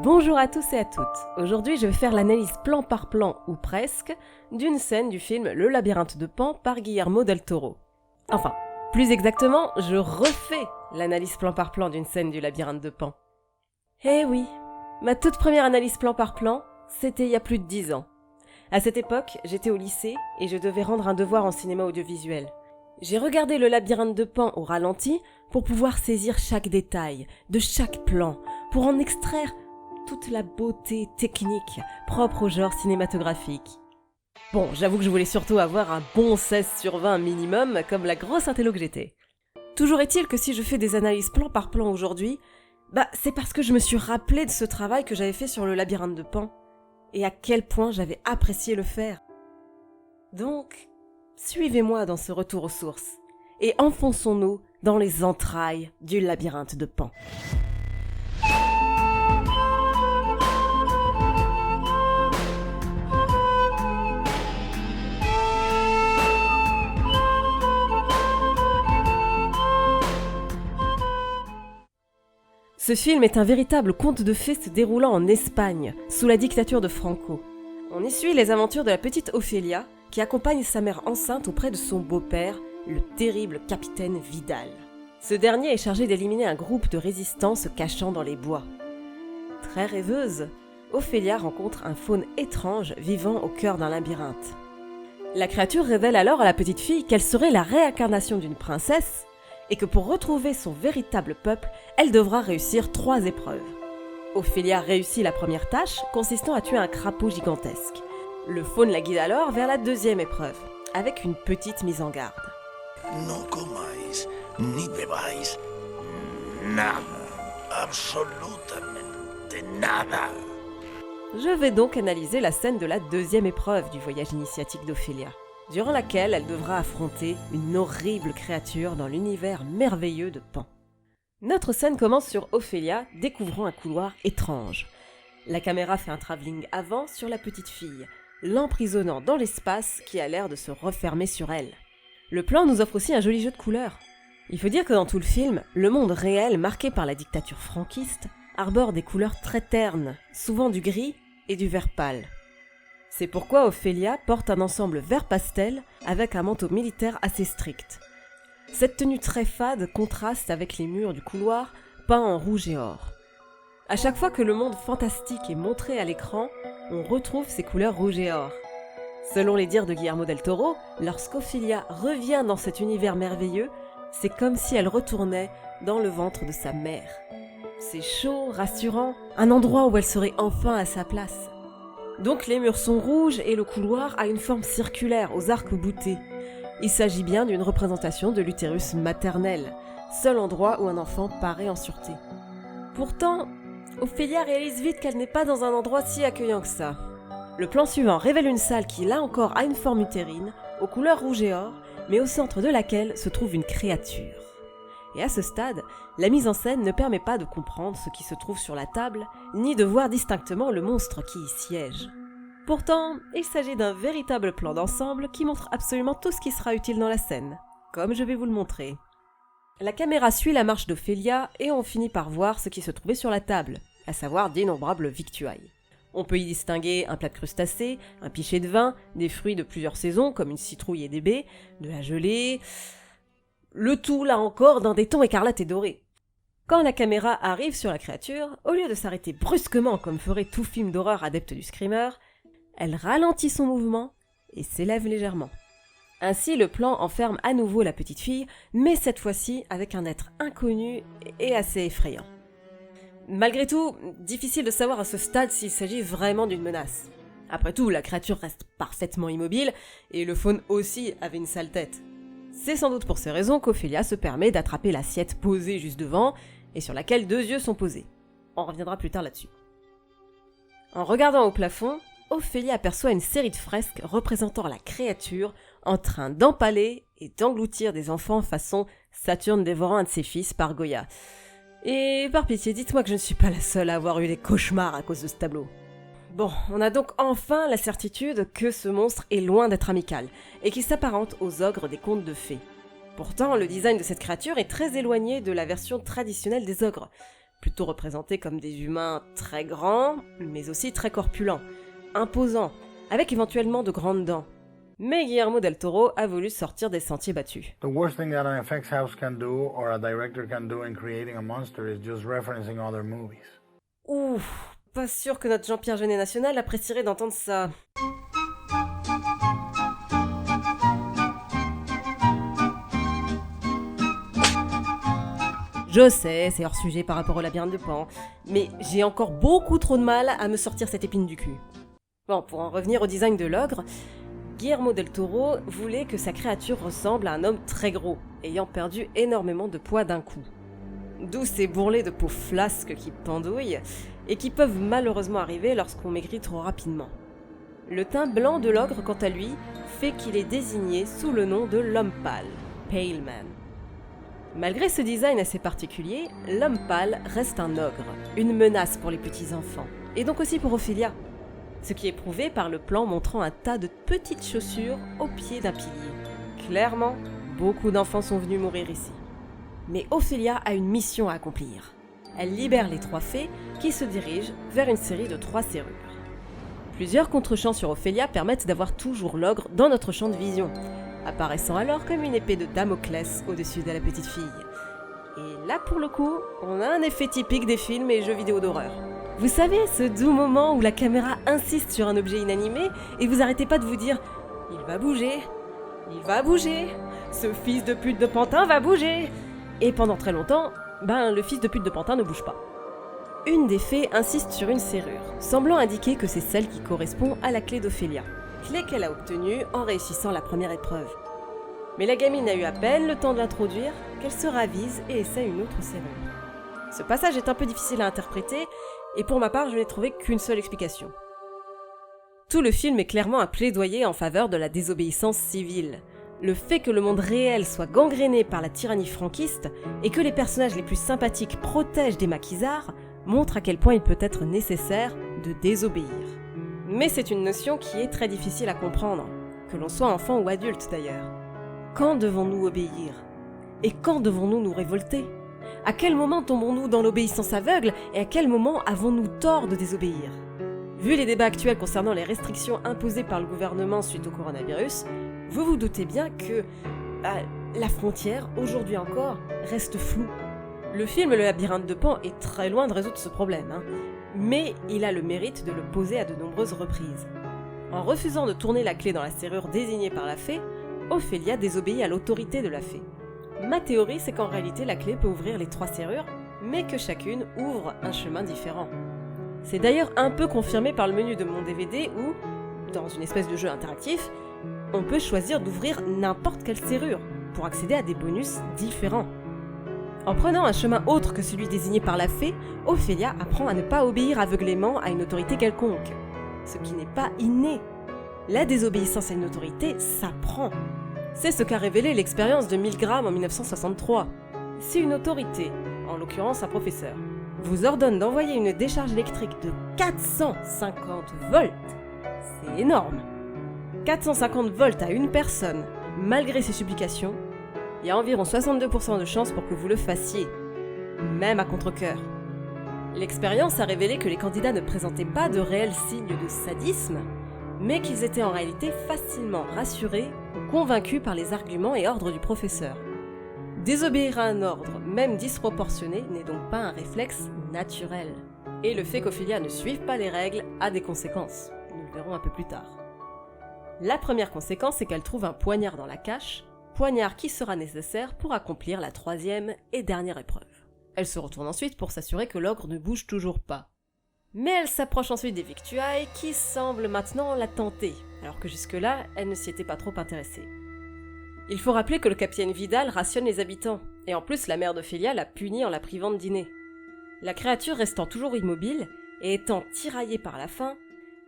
Bonjour à tous et à toutes. Aujourd'hui, je vais faire l'analyse plan par plan, ou presque, d'une scène du film Le Labyrinthe de Pan par Guillermo del Toro. Enfin, plus exactement, je refais l'analyse plan par plan d'une scène du Labyrinthe de Pan. Eh oui, ma toute première analyse plan par plan, c'était il y a plus de 10 ans. À cette époque, j'étais au lycée et je devais rendre un devoir en cinéma audiovisuel. J'ai regardé Le Labyrinthe de Pan au ralenti pour pouvoir saisir chaque détail, de chaque plan, pour en extraire toute la beauté technique propre au genre cinématographique. Bon, j'avoue que je voulais surtout avoir un bon 16/20 minimum, comme la grosse intello que j'étais. Toujours est-il que si je fais des analyses plan par plan aujourd'hui, c'est parce que je me suis rappelé de ce travail que j'avais fait sur le Labyrinthe de Pan, et à quel point j'avais apprécié le faire. Donc, suivez-moi dans ce retour aux sources, et enfonçons-nous dans les entrailles du Labyrinthe de Pan. Ce film est un véritable conte de fées se déroulant en Espagne, sous la dictature de Franco. On y suit les aventures de la petite Ophélia, qui accompagne sa mère enceinte auprès de son beau-père, le terrible capitaine Vidal. Ce dernier est chargé d'éliminer un groupe de résistants se cachant dans les bois. Très rêveuse, Ophélia rencontre un faune étrange vivant au cœur d'un labyrinthe. La créature révèle alors à la petite fille qu'elle serait la réincarnation d'une princesse, et que pour retrouver son véritable peuple, elle devra réussir 3 épreuves. Ophélia réussit la première tâche, consistant à tuer un crapaud gigantesque. Le faune la guide alors vers la 2e épreuve, avec une petite mise en garde. No comáis ni bebáis nada, absolutamente nada. Je vais donc analyser la scène de la 2e épreuve du voyage initiatique d'Ophélia, durant laquelle elle devra affronter une horrible créature dans l'univers merveilleux de Pan. Notre scène commence sur Ophélia découvrant un couloir étrange. La caméra fait un travelling avant sur la petite fille, l'emprisonnant dans l'espace qui a l'air de se refermer sur elle. Le plan nous offre aussi un joli jeu de couleurs. Il faut dire que dans tout le film, le monde réel marqué par la dictature franquiste arbore des couleurs très ternes, souvent du gris et du vert pâle. C'est pourquoi Ophélia porte un ensemble vert pastel avec un manteau militaire assez strict. Cette tenue très fade contraste avec les murs du couloir peints en rouge et or. À chaque fois que le monde fantastique est montré à l'écran, on retrouve ces couleurs rouge et or. Selon les dires de Guillermo del Toro, lorsqu'Ophélia revient dans cet univers merveilleux, c'est comme si elle retournait dans le ventre de sa mère. C'est chaud, rassurant, un endroit où elle serait enfin à sa place. Donc les murs sont rouges et le couloir a une forme circulaire aux arcs boutés. Il s'agit bien d'une représentation de l'utérus maternel, seul endroit où un enfant paraît en sûreté. Pourtant, Ophélia réalise vite qu'elle n'est pas dans un endroit si accueillant que ça. Le plan suivant révèle une salle qui là encore a une forme utérine, aux couleurs rouge et or, mais au centre de laquelle se trouve une créature. Et à ce stade, la mise en scène ne permet pas de comprendre ce qui se trouve sur la table, ni de voir distinctement le monstre qui y siège. Pourtant, il s'agit d'un véritable plan d'ensemble qui montre absolument tout ce qui sera utile dans la scène, comme je vais vous le montrer. La caméra suit la marche d'Ophélia et on finit par voir ce qui se trouvait sur la table, à savoir d'innombrables victuailles. On peut y distinguer un plat de crustacés, un pichet de vin, des fruits de plusieurs saisons comme une citrouille et des baies, de la gelée... Le tout, là encore, d'un des tons écarlate et doré. Quand la caméra arrive sur la créature, au lieu de s'arrêter brusquement comme ferait tout film d'horreur adepte du screamer, elle ralentit son mouvement et s'élève légèrement. Ainsi, le plan enferme à nouveau la petite fille, mais cette fois-ci avec un être inconnu et assez effrayant. Malgré tout, difficile de savoir à ce stade s'il s'agit vraiment d'une menace. Après tout, la créature reste parfaitement immobile, et le faune aussi avait une sale tête. C'est sans doute pour ces raisons qu'Ophélia se permet d'attraper l'assiette posée juste devant, et sur laquelle 2 yeux sont posés. On reviendra plus tard là-dessus. En regardant au plafond, Ophélia aperçoit une série de fresques représentant la créature en train d'empaler et d'engloutir des enfants façon Saturne dévorant un de ses fils par Goya. Et par pitié, dites-moi que je ne suis pas la seule à avoir eu des cauchemars à cause de ce tableau. Bon, on a donc enfin la certitude que ce monstre est loin d'être amical, et qu'il s'apparente aux ogres des contes de fées. Pourtant, le design de cette créature est très éloigné de la version traditionnelle des ogres. plutôt représentés comme des humains très grands, mais aussi très corpulents, imposants, avec éventuellement de grandes dents. Mais Guillermo del Toro a voulu sortir des sentiers battus. The worst thing that an effects house can do or a director can do in creating a monster is just referencing other movies. Ouf, pas sûr que notre Jean-Pierre Jeunet national apprécierait d'entendre ça. Je sais, c'est hors sujet par rapport au labyrinthe de Pan, mais j'ai encore beaucoup trop de mal à me sortir cette épine du cul. Bon, pour en revenir au design de l'ogre, Guillermo del Toro voulait que sa créature ressemble à un homme très gros, ayant perdu énormément de poids d'un coup. D'où ces bourrelets de peau flasque qui pendouillent, et qui peuvent malheureusement arriver lorsqu'on maigrit trop rapidement. Le teint blanc de l'ogre, quant à lui, fait qu'il est désigné sous le nom de l'homme pâle, Pale Man. Malgré ce design assez particulier, l'homme pâle reste un ogre, une menace pour les petits-enfants, et donc aussi pour Ophélia. Ce qui est prouvé par le plan montrant un tas de petites chaussures au pied d'un pilier. Clairement, beaucoup d'enfants sont venus mourir ici. Mais Ophélia a une mission à accomplir. Elle libère les 3 fées qui se dirigent vers une série de 3 serrures. Plusieurs contre-champs sur Ophélia permettent d'avoir toujours l'ogre dans notre champ de vision, apparaissant alors comme une épée de Damoclès au-dessus de la petite fille. Et là, pour le coup, on a un effet typique des films et jeux vidéo d'horreur. Vous savez, ce doux moment où la caméra insiste sur un objet inanimé et vous arrêtez pas de vous dire « Il va bouger, ce fils de pute de Pantin va bouger !» Et pendant très longtemps, le fils de pute de Pantin ne bouge pas. Une des fées insiste sur une serrure, semblant indiquer que c'est celle qui correspond à la clé d'Ophélia, clé qu'elle a obtenue en réussissant la première épreuve. Mais la gamine a eu à peine le temps de l'introduire qu'elle se ravise et essaie une autre serrure. Ce passage est un peu difficile à interpréter, et pour ma part, je n'ai trouvé qu'une seule explication. Tout le film est clairement un plaidoyer en faveur de la désobéissance civile. Le fait que le monde réel soit gangréné par la tyrannie franquiste et que les personnages les plus sympathiques protègent des maquisards montre à quel point il peut être nécessaire de désobéir. Mais c'est une notion qui est très difficile à comprendre, que l'on soit enfant ou adulte d'ailleurs. Quand devons-nous obéir ? Et quand devons-nous nous révolter ? À quel moment tombons-nous dans l'obéissance aveugle et à quel moment avons-nous tort de désobéir ? Vu les débats actuels concernant les restrictions imposées par le gouvernement suite au coronavirus, vous vous doutez bien que la frontière, aujourd'hui encore, reste floue. Le film Le Labyrinthe de Pan est très loin de résoudre ce problème, mais il a le mérite de le poser à de nombreuses reprises. En refusant de tourner la clé dans la serrure désignée par la fée, Ophélia désobéit à l'autorité de la fée. Ma théorie, c'est qu'en réalité, la clé peut ouvrir les 3 serrures, mais que chacune ouvre un chemin différent. C'est d'ailleurs un peu confirmé par le menu de mon DVD où, dans une espèce de jeu interactif, on peut choisir d'ouvrir n'importe quelle serrure pour accéder à des bonus différents. En prenant un chemin autre que celui désigné par la fée, Ophélia apprend à ne pas obéir aveuglément à une autorité quelconque, ce qui n'est pas inné. La désobéissance à une autorité s'apprend. C'est ce qu'a révélé l'expérience de Milgram en 1963. Si une autorité, en l'occurrence un professeur, vous ordonne d'envoyer une décharge électrique de 450 volts, c'est énorme. 450 volts à une personne, malgré ses supplications, il y a environ 62% de chances pour que vous le fassiez, même à contre-cœur. L'expérience a révélé que les candidats ne présentaient pas de réels signes de sadisme, mais qu'ils étaient en réalité facilement rassurés ou convaincus par les arguments et ordres du professeur. Désobéir à un ordre, même disproportionné, n'est donc pas un réflexe naturel. Et le fait qu'Ophélia ne suive pas les règles a des conséquences. Nous le verrons un peu plus tard. La première conséquence, c'est qu'elle trouve un poignard dans la cache, poignard qui sera nécessaire pour accomplir la 3e et dernière épreuve. Elle se retourne ensuite pour s'assurer que l'ogre ne bouge toujours pas. Mais elle s'approche ensuite des victuailles qui semblent maintenant la tenter, alors que jusque-là, elle ne s'y était pas trop intéressée. Il faut rappeler que le capitaine Vidal rationne les habitants, et en plus la mère d'Ophélia l'a punie en la privant de dîner. La créature restant toujours immobile, et étant tiraillée par la faim,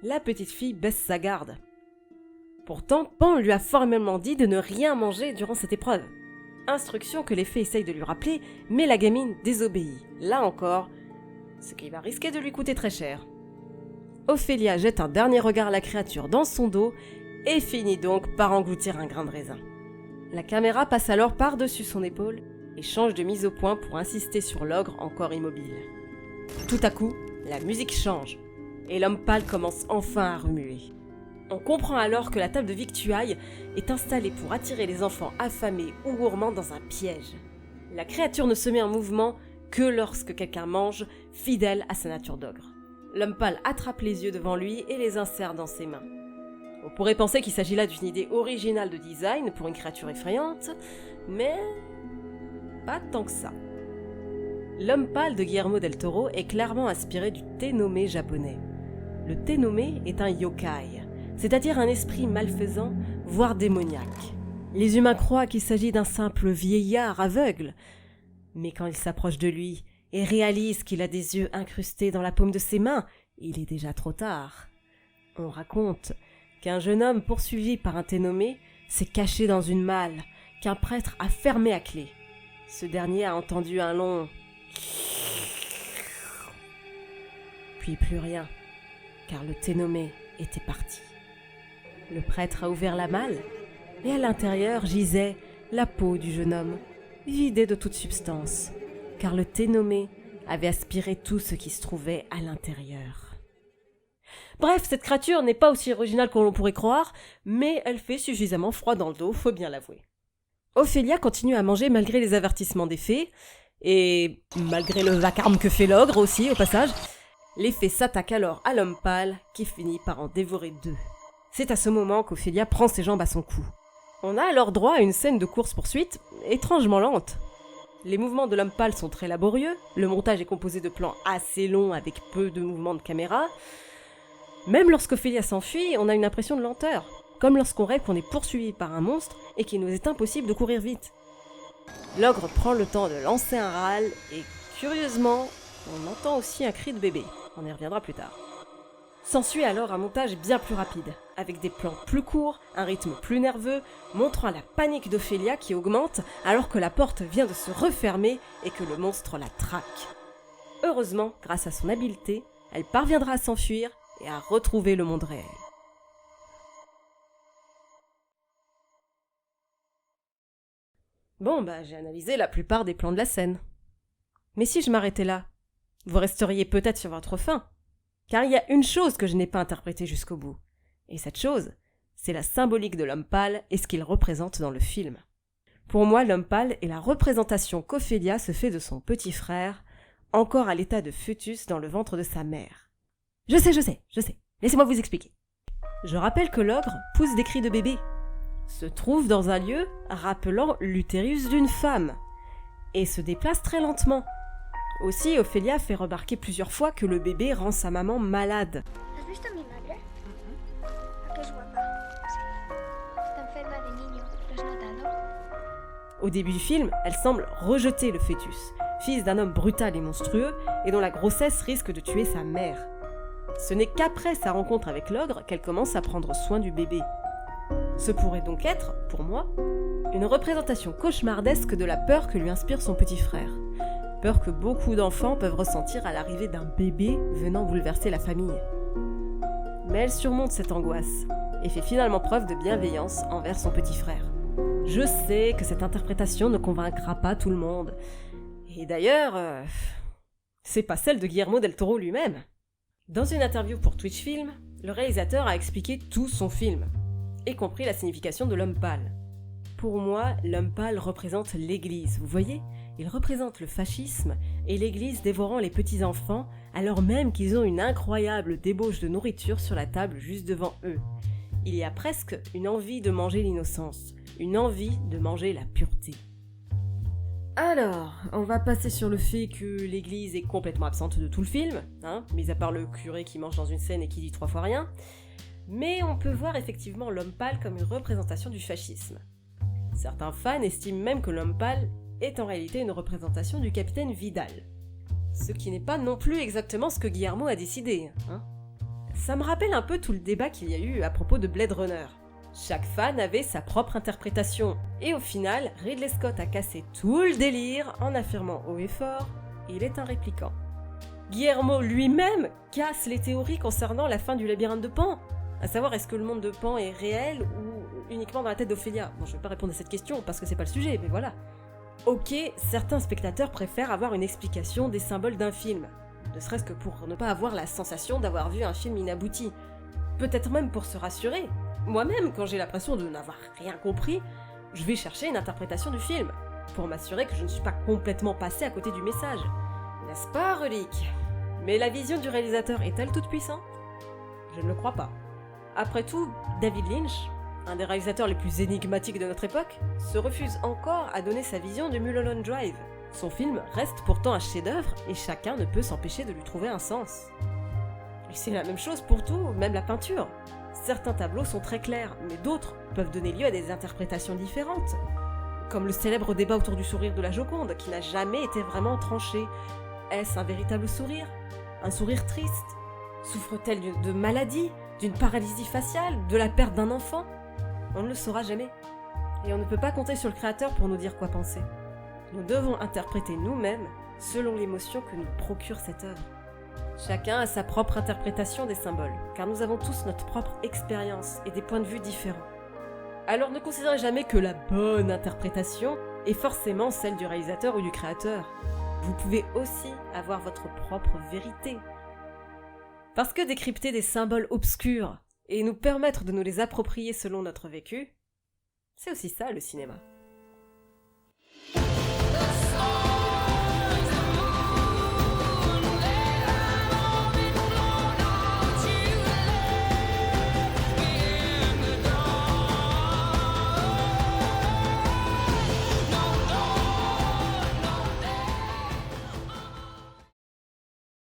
la petite fille baisse sa garde. Pourtant, Pan lui a formellement dit de ne rien manger durant cette épreuve. Instruction que les fées essayent de lui rappeler, mais la gamine désobéit, là encore, ce qui va risquer de lui coûter très cher. Ophélia jette un dernier regard à la créature dans son dos, et finit donc par engloutir un grain de raisin. La caméra passe alors par-dessus son épaule, et change de mise au point pour insister sur l'ogre encore immobile. Tout à coup, la musique change, et l'homme pâle commence enfin à remuer. On comprend alors que la table de victuailles est installée pour attirer les enfants affamés ou gourmands dans un piège. La créature ne se met en mouvement que lorsque quelqu'un mange, fidèle à sa nature d'ogre. L'homme pâle attrape les yeux devant lui et les insère dans ses mains. On pourrait penser qu'il s'agit là d'une idée originale de design pour une créature effrayante, mais pas tant que ça. L'homme pâle de Guillermo del Toro est clairement inspiré du Tenome japonais. Le Tenome est un yokai, c'est-à-dire un esprit malfaisant, voire démoniaque. Les humains croient qu'il s'agit d'un simple vieillard aveugle, mais quand ils s'approchent de lui et réalisent qu'il a des yeux incrustés dans la paume de ses mains, il est déjà trop tard. On raconte qu'un jeune homme poursuivi par un Tenome s'est caché dans une malle qu'un prêtre a fermée à clé. Ce dernier a entendu un long puis plus rien, car le Tenome était parti. Le prêtre a ouvert la malle, et à l'intérieur gisait la peau du jeune homme, vidée de toute substance, car le Tenome avait aspiré tout ce qui se trouvait à l'intérieur. Bref, cette créature n'est pas aussi originale qu'on l'on pourrait croire, mais elle fait suffisamment froid dans le dos, faut bien l'avouer. Ophélia continue à manger malgré les avertissements des fées, et malgré le vacarme que fait l'ogre aussi, au passage. Les fées s'attaquent alors à l'homme pâle, qui finit par en dévorer 2. C'est à ce moment qu'Ophélia prend ses jambes à son cou. On a alors droit à une scène de course-poursuite étrangement lente. Les mouvements de l'homme pâle sont très laborieux, le montage est composé de plans assez longs avec peu de mouvements de caméra. Même lorsqu'Ophélia s'enfuit, on a une impression de lenteur, comme lorsqu'on rêve qu'on est poursuivi par un monstre et qu'il nous est impossible de courir vite. L'ogre prend le temps de lancer un râle et, curieusement, on entend aussi un cri de bébé. On y reviendra plus tard. S'ensuit alors un montage bien plus rapide, avec des plans plus courts, un rythme plus nerveux, montrant la panique d'Ophélia qui augmente alors que la porte vient de se refermer et que le monstre la traque. Heureusement, grâce à son habileté, elle parviendra à s'enfuir et à retrouver le monde réel. Bon, j'ai analysé la plupart des plans de la scène. Mais si je m'arrêtais là, vous resteriez peut-être sur votre faim. Car il y a une chose que je n'ai pas interprétée jusqu'au bout. Et cette chose, c'est la symbolique de l'homme pâle et ce qu'il représente dans le film. Pour moi, l'homme pâle est la représentation qu'Ophélia se fait de son petit frère, encore à l'état de fœtus dans le ventre de sa mère. Je sais. Laissez-moi vous expliquer. Je rappelle que l'ogre pousse des cris de bébé, se trouve dans un lieu rappelant l'utérus d'une femme, et se déplace très lentement. Aussi, Ophélia fait remarquer plusieurs fois que le bébé rend sa maman malade. ¿Has visto a mi madre? ¿A qué es guapa? Sí. Está enferma de niño. ¿Lo has notado? Au début du film, elle semble rejeter le fœtus, fils d'un homme brutal et monstrueux, et dont la grossesse risque de tuer sa mère. Ce n'est qu'après sa rencontre avec l'ogre qu'elle commence à prendre soin du bébé. Ce pourrait donc être, pour moi, une représentation cauchemardesque de la peur que lui inspire son petit frère. Peur que beaucoup d'enfants peuvent ressentir à l'arrivée d'un bébé venant bouleverser la famille. Mais elle surmonte cette angoisse et fait finalement preuve de bienveillance envers son petit frère. Je sais que cette interprétation ne convaincra pas tout le monde. Et d'ailleurs, c'est pas celle de Guillermo del Toro lui-même. Dans une interview pour Twitch Film, le réalisateur a expliqué tout son film, y compris la signification de l'homme pâle. Pour moi, l'homme pâle représente l'Église, vous voyez ? Il représente le fascisme et l'Église dévorant les petits-enfants alors même qu'ils ont une incroyable débauche de nourriture sur la table juste devant eux. Il y a presque une envie de manger l'innocence, une envie de manger la pureté. Alors, on va passer sur le fait que l'Église est complètement absente de tout le film, mis à part le curé qui mange dans une scène et qui dit 3 fois rien. Mais on peut voir effectivement l'homme pâle comme une représentation du fascisme. Certains fans estiment même que l'homme pâle est en réalité une représentation du capitaine Vidal. Ce qui n'est pas non plus exactement ce que Guillermo a décidé. Ça me rappelle un peu tout le débat qu'il y a eu à propos de Blade Runner. Chaque fan avait sa propre interprétation, et au final, Ridley Scott a cassé tout le délire en affirmant haut et fort « il est un répliquant ». Guillermo lui-même casse les théories concernant la fin du labyrinthe de Pan, à savoir est-ce que le monde de Pan est réel ou uniquement dans la tête d'Ophélia. Bon, je vais pas répondre à cette question parce que c'est pas le sujet, mais voilà. Ok, certains spectateurs préfèrent avoir une explication des symboles d'un film, ne serait-ce que pour ne pas avoir la sensation d'avoir vu un film inabouti. Peut-être même pour se rassurer. Moi-même, quand j'ai l'impression de n'avoir rien compris, je vais chercher une interprétation du film, pour m'assurer que je ne suis pas complètement passé à côté du message. N'est-ce pas, Relique? Mais la vision du réalisateur est-elle toute puissante? Je ne le crois pas. Après tout, David Lynch, un des réalisateurs les plus énigmatiques de notre époque, se refuse encore à donner sa vision du Mulholland Drive. Son film reste pourtant un chef-d'œuvre et chacun ne peut s'empêcher de lui trouver un sens. Et c'est la même chose pour tout, même la peinture. Certains tableaux sont très clairs, mais d'autres peuvent donner lieu à des interprétations différentes. Comme le célèbre débat autour du sourire de la Joconde, qui n'a jamais été vraiment tranché. Est-ce un véritable sourire? Un sourire triste? Souffre-t-elle de maladie? D'une paralysie faciale? De la perte d'un enfant? On ne le saura jamais. Et on ne peut pas compter sur le créateur pour nous dire quoi penser. Nous devons interpréter nous-mêmes selon l'émotion que nous procure cette œuvre. Chacun a sa propre interprétation des symboles, car nous avons tous notre propre expérience et des points de vue différents. Alors ne considérez jamais que la bonne interprétation est forcément celle du réalisateur ou du créateur. Vous pouvez aussi avoir votre propre vérité. Parce que décrypter des symboles obscurs et nous permettre de nous les approprier selon notre vécu, c'est aussi ça le cinéma.